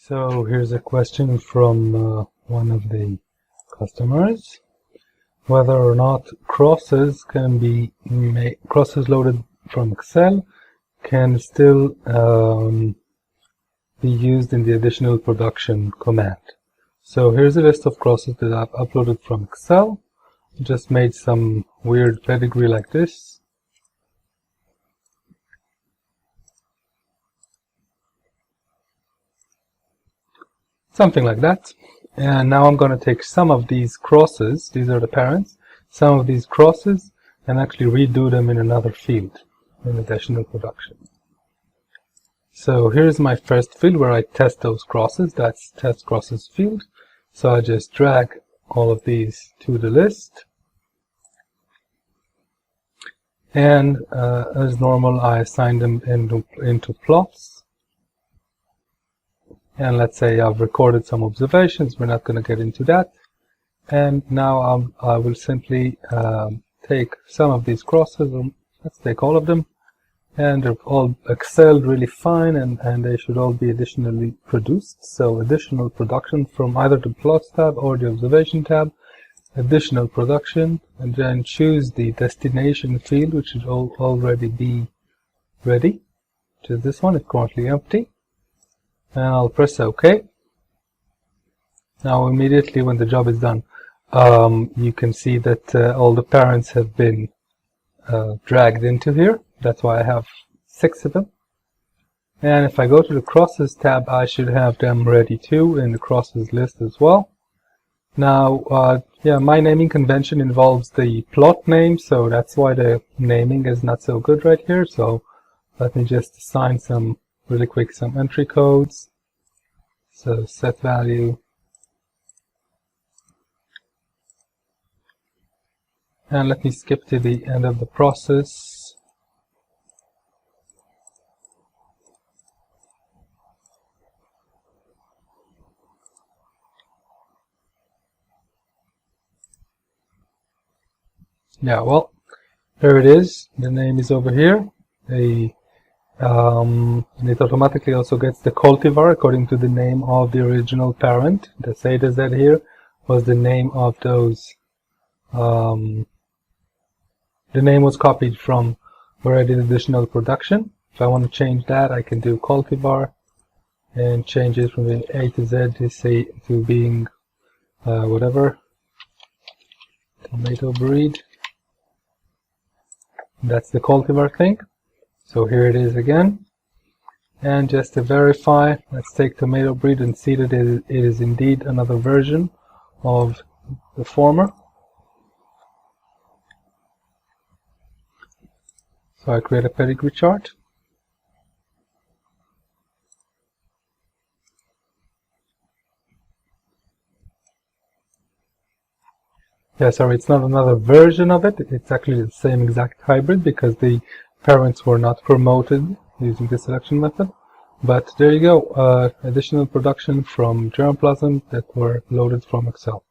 So here's a question from one of the customers, whether or not crosses can be crosses loaded from Excel can still be used in the additional production command. So here's a list of crosses that I've uploaded from Excel. Just made some weird pedigree like this. Something like that. And now I'm going to take some of these crosses, these are the parents, some of these crosses, and actually redo them in another field in additional production. So here's my first field where I test those crosses. That's test crosses field. So I just drag all of these to the list. And as normal, I assign them into plots. And let's say I've recorded some observations. We're not going to get into that. And now I will simply take some of these crosses, or let's take all of them, and they're all Excel'd really fine, and they should all be additionally produced. So additional production from either the plots tab or the observation tab, additional production, and then choose the destination field, which should already be ready, which is this one. It's currently empty. And I'll press OK. Now immediately when the job is done, you can see that all the parents have been dragged into here. That's why I have 6 of them. And if I go to the crosses tab, I should have them ready too in the crosses list as well. Now, yeah, my naming convention involves the plot name, so that's why the naming is not so good right here. So let me just assign some really quick some entry codes. So set value, and let me skip to the end of the process. Yeah, well, there it is. The name is over here. And it automatically also gets the cultivar according to the name of the original parent. The A to Z here was the name of those. The name was copied from where I did additional production. If I want to change that, I can do cultivar and change it from the A to Z to say to being whatever, tomato breed. That's the cultivar thing. So here it is again, and just to verify, let's take tomato breed and see that it is indeed another version of the former. So I create a pedigree chart. Yeah, sorry, it's not another version of it, it's actually the same exact hybrid because the parents were not promoted using the selection method. But there you go, additional production from germplasm that were loaded from Excel.